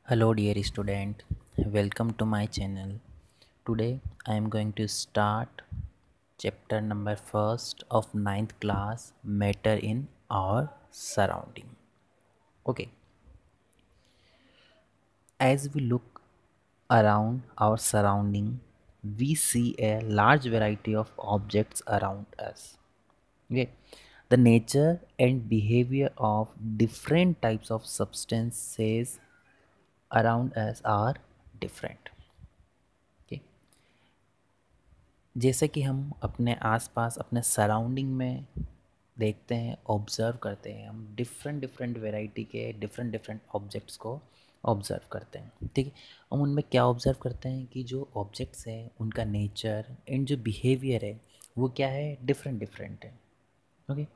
Hello dear student, welcome to my channel. Today I am going to start chapter number first of ninth class, matter in our surrounding. Okay, as we look around our surrounding, we see a large variety of objects around us. Okay, the nature and behavior of different types of substances around us are different. Okay, जैसे कि हम अपने आसपास अपने surrounding में देखते हैं, observe करते हैं, हम डिफरेंट डिफरेंट वैरायटी के डिफरेंट डिफरेंट ऑब्जेक्ट्स को ऑब्ज़र्व करते हैं। ठीक है, हम उनमें क्या ऑब्ज़र्व करते हैं कि जो ऑब्जेक्ट्स हैं उनका नेचर एंड जो बिहेवियर है वो क्या है, डिफरेंट डिफरेंट है। ओके,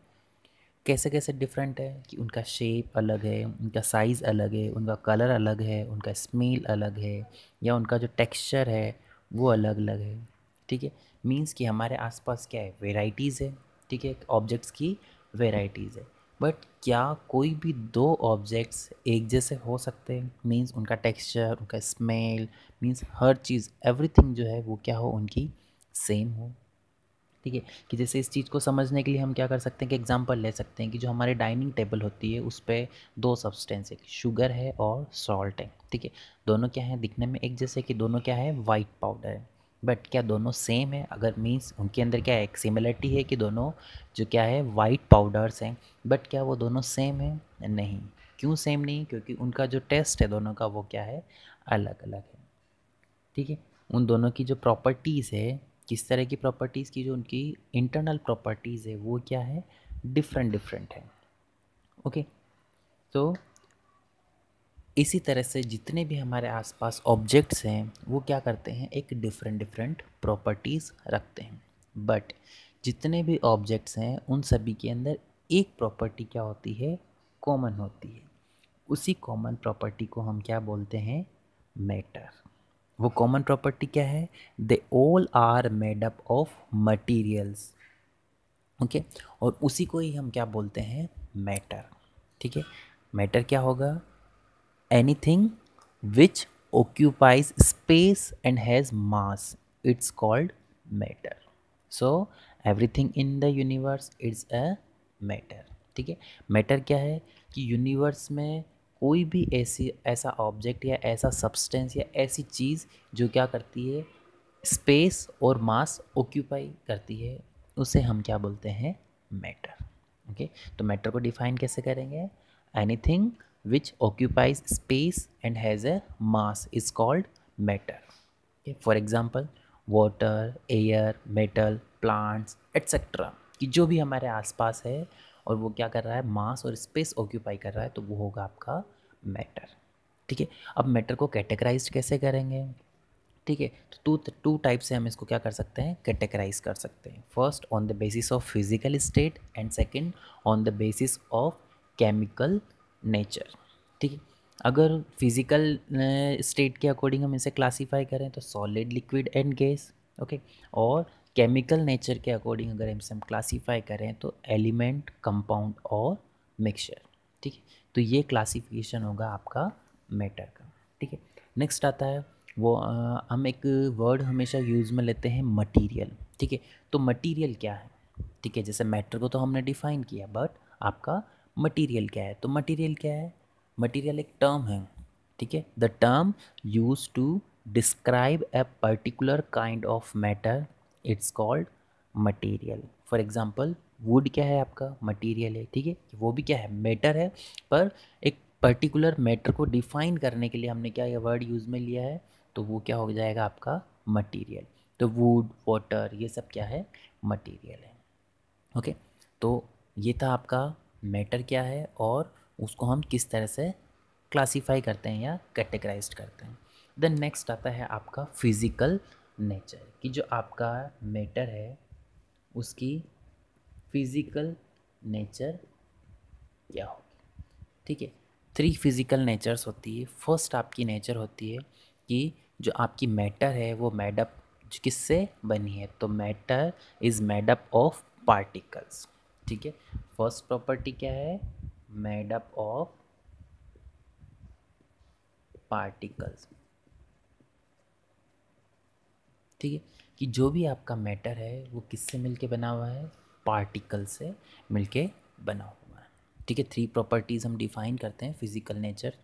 कैसे कैसे डिफरेंट है कि उनका शेप अलग है, उनका साइज़ अलग है, उनका कलर अलग है, उनका स्मेल अलग है, या उनका जो टेक्सचर है वो अलग अलग है। ठीक है, मीन्स कि हमारे आसपास क्या है, वेराइटीज़ है। ठीक है, ऑब्जेक्ट्स की वेराइटीज़ है। बट क्या कोई भी दो ऑब्जेक्ट्स एक जैसे हो सकते हैं? मीन्स उनका टेक्सचर, उनका स्मेल, मीन्स हर चीज़, एवरीथिंग जो है वो क्या हो, उनकी सेम हो। ठीक है, कि जैसे इस चीज़ को समझने के लिए हम क्या कर सकते हैं कि एग्जांपल ले सकते हैं कि जो हमारे डाइनिंग टेबल होती है उस पे दो सब्सटेंस है, शुगर है और सॉल्ट है। ठीक है, दोनों क्या है, दिखने में एक जैसे, कि दोनों क्या है, वाइट पाउडर है। बट क्या दोनों सेम है? अगर मीन्स उनके अंदर क्या है, एक सिमिलरिटी है कि दोनों जो क्या है वाइट पाउडर्स हैं, बट क्या वो दोनों सेम है? नहीं। क्यों सेम नहीं? क्योंकि उनका जो टेस्ट है दोनों का वो क्या है, अलग अलग है। ठीक है, उन दोनों की जो प्रॉपर्टीज़ है, किस तरह की प्रॉपर्टीज़ की, जो उनकी इंटरनल प्रॉपर्टीज़ है वो क्या है, डिफरेंट डिफरेंट है। ओके, तो इसी तरह से जितने भी हमारे आसपास ऑब्जेक्ट्स हैं वो क्या करते हैं, एक डिफरेंट डिफरेंट प्रॉपर्टीज़ रखते हैं। बट जितने भी ऑब्जेक्ट्स हैं उन सभी के अंदर एक प्रॉपर्टी क्या होती है, कॉमन होती है। उसी कॉमन प्रॉपर्टी को हम क्या बोलते हैं, मैटर। वो कॉमन प्रॉपर्टी क्या है, they all are made up of materials. Okay, और उसी को ही हम क्या बोलते हैं, मैटर। ठीक है, मैटर क्या होगा, anything which occupies space and has mass, it's called matter. So everything in the universe is a matter. ठीक है, मैटर क्या है कि यूनिवर्स में कोई भी ऐसी ऐसा ऑब्जेक्ट या ऐसा सब्सटेंस या ऐसी चीज़ जो क्या करती है, स्पेस और मास ऑक्यूपाई करती है, उसे हम क्या बोलते हैं, मैटर। ओके, तो मैटर को डिफाइन कैसे करेंगे, anything which occupies space and has a mass is called matter. Okay, for example, water, air, metal, plants, etc. कि जो भी हमारे आसपास है और वो क्या कर रहा है, मास और स्पेस ऑक्यूपाई कर रहा है, तो वो होगा आपका मैटर। ठीक है, अब मैटर को कैटेगराइज कैसे करेंगे? ठीक है, तो टू टाइप से हम इसको क्या कर सकते हैं, कैटेगराइज कर सकते हैं। First on the basis of physical state and second on the basis of chemical nature. ठीक है, अगर फिजिकल स्टेट के अकॉर्डिंग हम इसे क्लासीफाई करें तो solid, liquid and gas. Okay, और केमिकल नेचर के अकॉर्डिंग अगर हम क्लासीफाई करें तो एलिमेंट, कंपाउंड और मिक्सचर। ठीक है, तो ये क्लासिफिकेशन होगा आपका मैटर का। ठीक है, नेक्स्ट आता है वो हम एक वर्ड हमेशा यूज़ में लेते हैं, मटेरियल। ठीक है, तो मटेरियल क्या है? ठीक है, जैसे मैटर को तो हमने डिफाइन किया, बट आपका मटेरियल क्या है? तो मटेरियल क्या है, मटेरियल एक टर्म है। ठीक है, the term use to describe a particular kind of matter, it's called material. For example, wood क्या है, आपका मटेरियल है। ठीक है, वो भी क्या है, मैटर है, पर एक पर्टिकुलर मैटर को डिफाइन करने के लिए हमने क्या ये वर्ड यूज़ में लिया है, तो वो क्या हो जाएगा आपका मटेरियल। तो वुड, वाटर, ये सब क्या है, मटेरियल है। ओके, तो ये था आपका मैटर क्या है और उसको हम किस तरह से क्लासीफाई करते हैं या कैटेगराइज करते हैं। देन नेक्स्ट आता है आपका फिज़िकल नेचर, कि जो आपका मैटर है उसकी फिज़िकल नेचर क्या होगी। ठीक है, थ्री फिज़िकल नेचर्स होती है। फर्स्ट आपकी नेचर होती है कि जो आपकी मैटर है वो मेडअप किससे बनी है, तो matter is made up of particles. ठीक है, फर्स्ट प्रॉपर्टी क्या है, मेडअप ऑफ पार्टिकल्स। ठीक है, कि जो भी आपका मैटर है वो किससे मिलके बना हुआ है, पार्टिकल से मिलके बना हुआ है। ठीक है, 3 प्रॉपर्टीज़ हम डिफाइन करते हैं फिजिकल नेचर।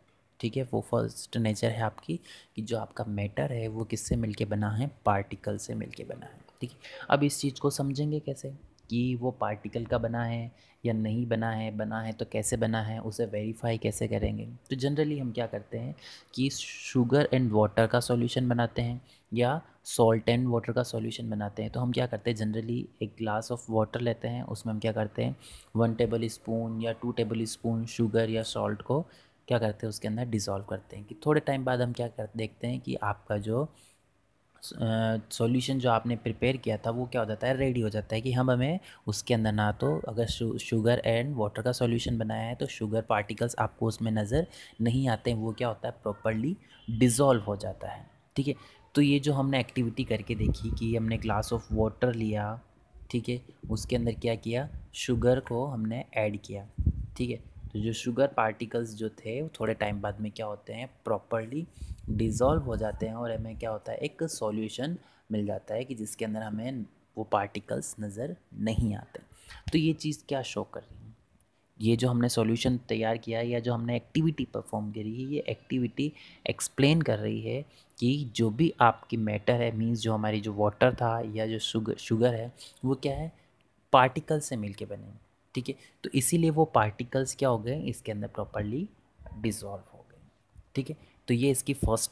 ठीक है, वो फर्स्ट नेचर है आपकी कि जो आपका मैटर है वो किससे मिलके बना है, पार्टिकल से मिलके बना है। ठीक है, अब इस चीज़ को समझेंगे कैसे कि वो पार्टिकल का बना है या नहीं बना है तो कैसे बना है, उसे वेरीफाई कैसे करेंगे। तो जनरली हम क्या करते हैं कि शुगर एंड वाटर का सॉल्यूशन बनाते हैं या सॉल्ट एंड वाटर का सॉल्यूशन बनाते हैं। तो हम क्या करते हैं, जनरली एक ग्लास ऑफ वाटर लेते हैं, उसमें हम क्या करते हैं 1 टेबल स्पून या 2 टेबल स्पून शुगर या सॉल्ट को क्या करते हैं उसके अंदर डिज़ोल्व करते हैं। कि थोड़े टाइम बाद हम क्या कर देखते हैं कि आपका जो सॉल्यूशन जो आपने प्रिपेयर किया था वो क्या हो जाता है, रेडी हो जाता है। कि हम हमें उसके अंदर ना तो अगर शुगर एंड वाटर का सॉल्यूशन बनाया है तो शुगर पार्टिकल्स आपको उसमें नज़र नहीं आते हैं, वो क्या होता है प्रॉपरली डिज़ोल्व हो जाता है। ठीक है, तो ये जो हमने एक्टिविटी करके देखी कि हमने ग्लास ऑफ वाटर लिया, ठीक है, उसके अंदर क्या किया, शुगर को हमने ऐड किया। ठीक है, तो जो शुगर पार्टिकल्स जो थे वो थोड़े टाइम बाद में क्या होते हैं, प्रॉपरली डिज़ोल्व हो जाते हैं और हमें क्या होता है, एक सॉल्यूशन मिल जाता है कि जिसके अंदर हमें वो पार्टिकल्स नज़र नहीं आते। तो ये चीज़ क्या शो कर रही है, ये जो हमने सॉल्यूशन तैयार किया है या जो हमने एक्टिविटी परफॉर्म करी है, ये एक्टिविटी एक्सप्लेन कर रही है कि जो भी आपकी मैटर है, मींस जो हमारी जो वाटर था या जो शुगर है वो क्या है, पार्टिकल्स से मिलके बने हैं। ठीक है, तो इसीलिए वो पार्टिकल्स क्या हो गए, इसके अंदर प्रॉपरली डिसॉल्व हो गए। ठीक है, तो ये इसकी फर्स्ट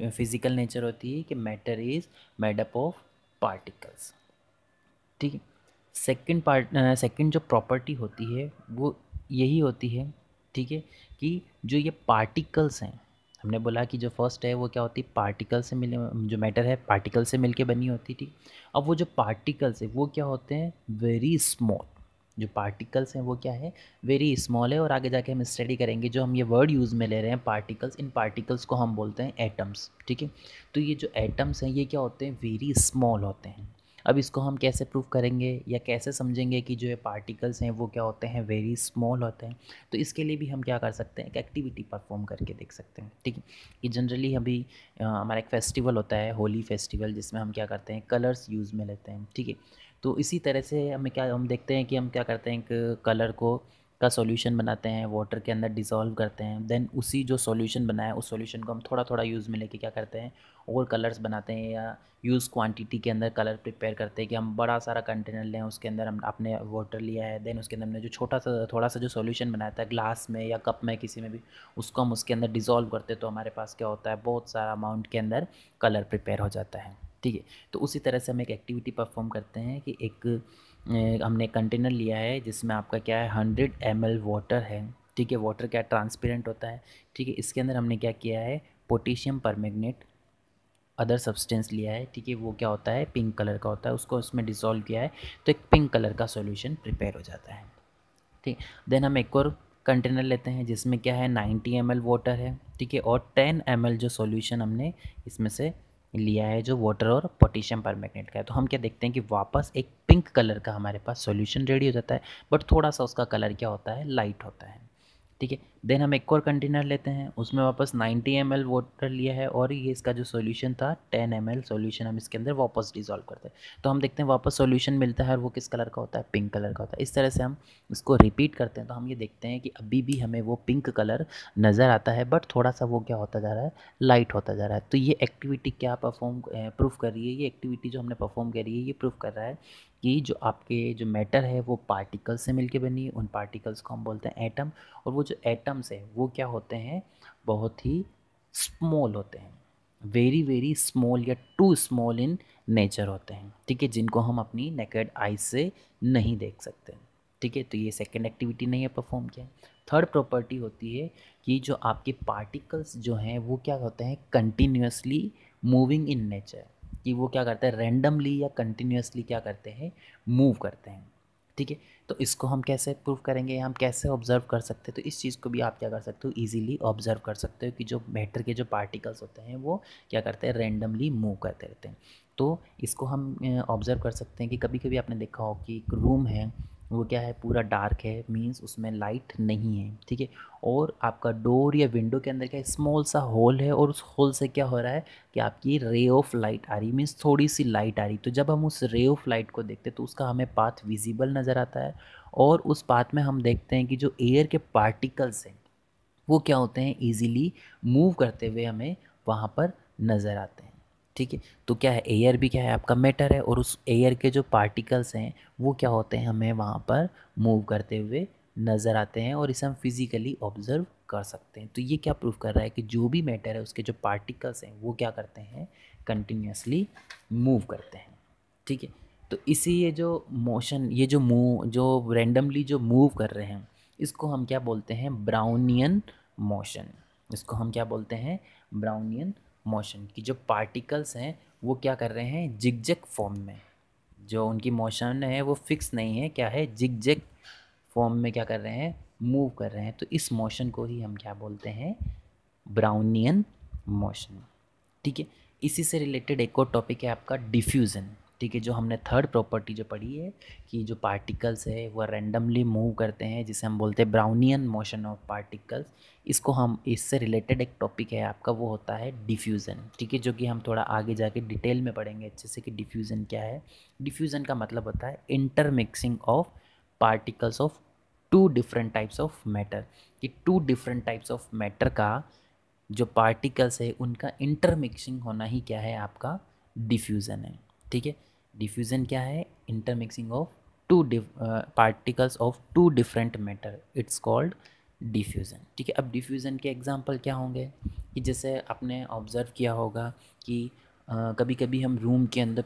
फिजिकल नेचर होती है कि matter is made up of particles. ठीक है, सेकंड जो प्रॉपर्टी होती है वो यही होती है, ठीक है, कि जो ये पार्टिकल्स हैं, हमने बोला कि जो फर्स्ट है वो क्या होती है, पार्टिकल से मिले, जो मैटर है पार्टिकल से मिलके बनी होती थी। अब वो जो पार्टिकल्स है वो क्या होते हैं, वेरी स्मॉल। जो पार्टिकल्स हैं वो क्या है, वेरी स्मॉल है। और आगे जाके हम स्टडी करेंगे, जो हम ये वर्ड यूज़ में ले रहे हैं पार्टिकल्स, इन पार्टिकल्स को हम बोलते हैं एटम्स। ठीक है, तो ये जो एटम्स हैं ये क्या होते हैं, वेरी स्मॉल होते हैं। अब इसको हम कैसे प्रूव करेंगे या कैसे समझेंगे कि जो ये पार्टिकल्स हैं वो क्या होते हैं, वेरी स्मॉल होते हैं। तो इसके लिए भी हम क्या कर सकते हैं, एक एक्टिविटी परफॉर्म करके देख सकते हैं। ठीक है, कि जनरली अभी हमारा एक फेस्टिवल होता है, होली फेस्टिवल, जिसमें हम क्या करते हैं, कलर्स यूज़ में लेते हैं। ठीक है, तो इसी तरह से हम देखते हैं कि हम क्या करते हैं, एक कलर को का सॉल्यूशन बनाते हैं, वाटर के अंदर डिसॉल्व करते हैं, देन उसी जो सॉल्यूशन बनाया उस सॉल्यूशन को हम थोड़ा थोड़ा यूज़ में लेके क्या करते हैं, और कलर्स बनाते हैं या यूज़ क्वांटिटी के अंदर कलर प्रिपेयर करते हैं। कि हम बड़ा सारा कंटेनर लें, उसके अंदर हम आपने वाटर लिया है, देन उसके अंदर हमने जो छोटा सा थोड़ा सा जो सॉल्यूशन बनाया था ग्लास में या कप में किसी में भी, उसको हम उसके अंदर डिसॉल्व करते हैं, तो हमारे पास क्या होता है, बहुत सारा अमाउंट के अंदर कलर प्रिपेयर हो जाता है। ठीक है, तो उसी तरह से हम एक एक्टिविटी परफॉर्म करते हैं कि एक हमने कंटेनर लिया है जिसमें आपका क्या है, 100 ml वाटर है। ठीक है, वाटर क्या ट्रांसपेरेंट होता है। ठीक है, इसके अंदर हमने क्या किया है, पोटेशियम परमैंगनेट अदर सब्सटेंस लिया है। ठीक है, वो क्या होता है, पिंक कलर का होता है, उसको उसमें डिसॉल्व किया है तो एक पिंक कलर का सॉल्यूशन प्रिपेयर हो जाता है। ठीक, देन हम एक और कंटेनर लेते हैं जिसमें क्या है, 90 ml वाटर है। ठीक है, और 10 ml जो सॉल्यूशन हमने इसमें से लिया है जो वाटर और पोटेशियम परमैंगनेट का है। तो हम क्या देखते हैं कि वापस एक पिंक कलर का हमारे पास सॉल्यूशन रेडी हो जाता है, बट थोड़ा सा उसका कलर क्या होता है, लाइट होता है। ठीक है, देन हम एक और कंटेनर लेते हैं, उसमें वापस 90 ml वाटर लिया है और ये इसका जो सॉल्यूशन था 10 ml सॉल्यूशन हम इसके अंदर वापस डिसॉल्व करते हैं। तो हम देखते हैं वापस सॉल्यूशन मिलता है और वो किस कलर का होता है, पिंक कलर का होता है। इस तरह से हम इसको रिपीट करते हैं तो हम ये देखते हैं कि अभी भी हमें वो पिंक कलर नज़र आता है, बट थोड़ा सा वो क्या होता जा रहा है, लाइट होता जा रहा है। तो ये एक्टिविटी क्या प्रूफ कर रही है, ये एक्टिविटी जो हमने परफॉर्म करी है ये प्रूफ कर रहा है कि जो आपके जो मैटर है वो पार्टिकल्स से मिलके बनी है। उन पार्टिकल्स को हम बोलते हैं एटम, और वो जो एटम्स है वो क्या होते हैं, बहुत ही स्मॉल होते हैं, वेरी वेरी स्मॉल या टू स्मॉल इन नेचर होते हैं। ठीक है, जिनको हम अपनी नेकेड आई से नहीं देख सकते। ठीक है, तो ये सेकेंड एक्टिविटी नहीं है परफॉर्म किया। थर्ड प्रॉपर्टी होती है कि जो आपके पार्टिकल्स जो हैं वो क्या होते हैं, कंटिन्यूसली मूविंग इन नेचर। कि वो क्या करते हैं, रैंडमली या कंटिन्यूसली क्या करते हैं, मूव करते हैं। ठीक है, तो इसको हम कैसे प्रूव करेंगे, हम कैसे ऑब्जर्व कर सकते हैं, तो इस चीज़ को भी आप क्या कर सकते हो, इजीली ऑब्जर्व कर सकते हो कि जो मैटर के जो पार्टिकल्स होते हैं वो क्या करते हैं, रैंडमली मूव करते रहते हैं। तो इसको हम ऑब्जर्व कर सकते हैं कि कभी कभी आपने देखा हो कि एक रूम है, वो क्या है, पूरा डार्क है, मीन्स उसमें लाइट नहीं है, ठीक है। और आपका डोर या विंडो के अंदर क्या स्मॉल सा होल है, और उस होल से क्या हो रहा है कि आपकी रे ऑफ लाइट आ रही, मीन्स थोड़ी सी लाइट आ रही। तो जब हम उस रे ऑफ लाइट को देखते हैं तो उसका हमें पाथ विजिबल नज़र आता है, और उस पाथ में हम देखते हैं कि जो एयर के पार्टिकल्स हैं वो क्या होते हैं, ईजिली मूव करते हुए हमें वहाँ पर नज़र आते हैं, ठीक है। तो क्या है, एयर भी क्या है आपका मैटर है, और उस एयर के जो पार्टिकल्स हैं वो क्या होते हैं, हमें वहाँ पर मूव करते हुए नज़र आते हैं, और इसे हम फिज़िकली ऑब्ज़र्व कर सकते हैं। तो ये क्या प्रूव कर रहा है कि जो भी मैटर है उसके जो पार्टिकल्स हैं वो क्या करते हैं, कंटिन्यूसली मूव करते हैं, ठीक है। तो इसी ये जो मोशन, ये जो मूव, जो रैंडमली जो मूव कर रहे हैं, इसको हम क्या बोलते हैं, ब्राउनियन मोशन। इसको हम क्या बोलते हैं, ब्राउनियन मोशन। की जो पार्टिकल्स हैं वो क्या कर रहे हैं, जिगजैग फॉर्म में, जो उनकी मोशन है वो फिक्स नहीं है, क्या है, जिगजैग फॉर्म में क्या कर रहे हैं, मूव कर रहे हैं। तो इस मोशन को ही हम क्या बोलते हैं, ब्राउनियन मोशन, ठीक है। इसी से रिलेटेड एक और टॉपिक है आपका डिफ्यूज़न, ठीक है। जो हमने थर्ड प्रॉपर्टी जो पढ़ी है कि जो पार्टिकल्स है वो रैंडमली मूव करते हैं, जिसे हम बोलते हैं ब्राउनियन मोशन ऑफ पार्टिकल्स। इसको हम, इससे रिलेटेड एक टॉपिक है आपका, वो होता है डिफ्यूज़न, ठीक है, जो कि हम थोड़ा आगे जाके डिटेल में पढ़ेंगे अच्छे से कि डिफ्यूज़न क्या है। डिफ्यूज़न का मतलब होता है intermixing of particles of two different types of matter, कि two different types of matter का जो पार्टिकल्स है उनका इंटरमिक्सिंग होना ही क्या है, आपका डिफ्यूज़न है, ठीक है। डिफ्यूज़न क्या है, intermixing of two particles of two different matter, it's called diffusion, ठीक है। अब डिफ्यूज़न के एग्जांपल क्या होंगे, कि जैसे आपने ऑब्ज़र्व किया होगा कि कभी कभी हम रूम के अंदर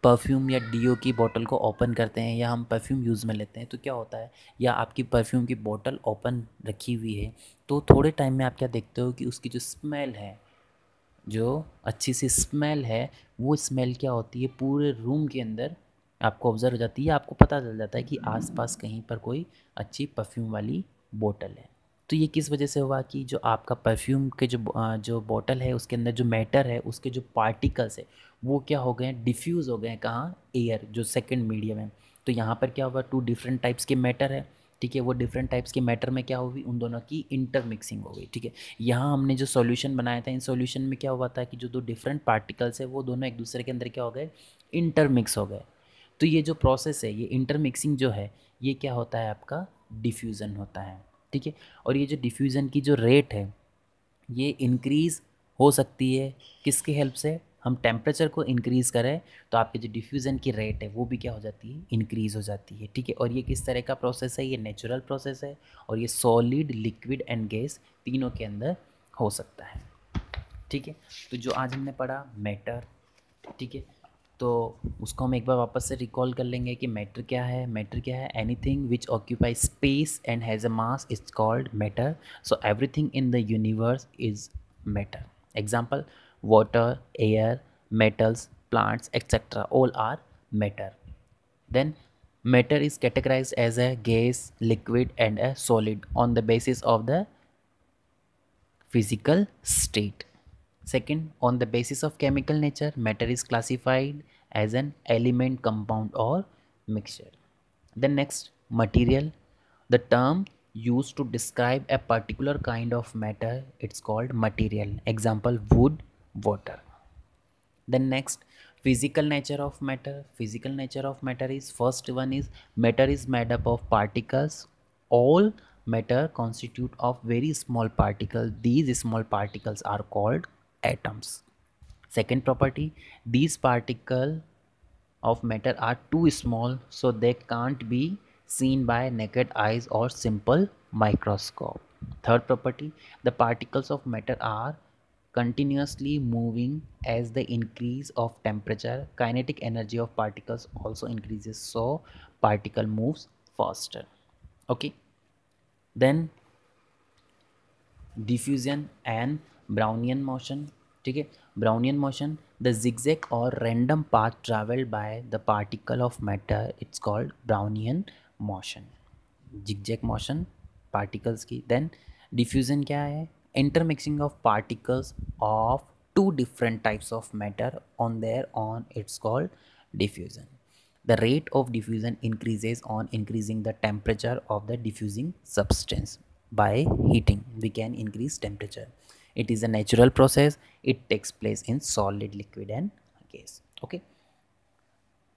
परफ्यूम या डीओ की बोतल को ओपन करते हैं, या हम परफ्यूम यूज़ में लेते हैं, तो क्या होता है, या आपकी परफ्यूम की बोतल ओपन रखी हुई है, तो थोड़े टाइम में आप क्या देखते हो कि उसकी जो स्मेल है, जो अच्छी सी स्मेल है, वो स्मेल क्या होती है, पूरे रूम के अंदर आपको ऑब्ज़र्व हो जाती है, आपको पता चल जाता है कि आसपास कहीं पर कोई अच्छी परफ्यूम वाली बोतल है। तो ये किस वजह से हुआ कि जो आपका परफ्यूम के जो बोतल है उसके अंदर जो मैटर है, उसके जो पार्टिकल्स है वो क्या हो गए हैं, डिफ्यूज़ हो गए हैं, कहाँ, एयर जो सेकंड मीडियम है। तो यहाँ पर क्या हुआ, टू डिफरेंट टाइप्स के मैटर है, ठीक है। वो डिफरेंट टाइप्स के मैटर में क्या हुई, उन दोनों की इंटरमिक्सिंग हो गई, ठीक है। यहाँ हमने जो सॉल्यूशन बनाया था, इन सॉल्यूशन में क्या हुआ था कि जो दो डिफरेंट पार्टिकल्स है वो दोनों एक दूसरे के अंदर क्या हो गए, इंटरमिक्स हो गए। तो ये जो प्रोसेस है, ये इंटरमिक्सिंग जो है, ये क्या होता है, आपका डिफ्यूज़न होता है, ठीक है। और ये जो डिफ्यूज़न की जो रेट है ये इंक्रीज़ हो सकती है, किसकी हेल्प से, हम टेम्परेचर को इंक्रीज़ करें तो आपकी जो डिफ्यूज़न की रेट है वो भी क्या हो जाती है, इंक्रीज़ हो जाती है, ठीक है। और ये किस तरह का प्रोसेस है, ये नेचुरल प्रोसेस है, और ये सॉलिड, लिक्विड एंड गैस तीनों के अंदर हो सकता है, ठीक है। तो जो आज हमने पढ़ा मैटर, ठीक है, तो उसको हम एक बार वापस से रिकॉल कर लेंगे कि मैटर क्या है। मैटर क्या है, anything which occupy space and has a mass is called matter. So everything in the universe is matter. Example, water, air, metals, plants, etc. all are matter. Then matter is categorized as a gas, liquid and a solid on the basis of the physical state. Second, on the basis of chemical nature, matter is classified as an element, compound or mixture. Then next, material, the term used to describe a particular kind of matter, it's called material. Example, wood, water. Then next, physical nature of matter. Physical nature of matter is, first one is, matter is made up of particles. All matter constitute of very small particles. These small particles are called atoms. Second property, these particles of matter are too small so they can't be seen by naked eyes or simple microscope. Third property, the particles of matter are continuously moving as the increase of temperature. Kinetic energy of particles also increases, so particle moves faster. Okay, then diffusion and Brownian motion, ठीक है। Brownian motion, the zigzag और random path travelled by the particle of matter, it's called Brownian motion. Zigzag motion particles की। Then diffusion क्या है, intermixing of particles of two different types of matter on their on, it's called diffusion. The rate of diffusion increases on increasing the temperature of the diffusing substance. By heating, we can increase temperature. It is a natural process. It takes place in solid, liquid and gas. Okay.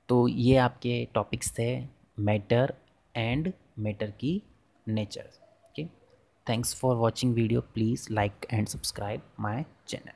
तो ये आपके topics थे matter and matter की nature. Okay, thanks for watching video. Please like and subscribe my channel.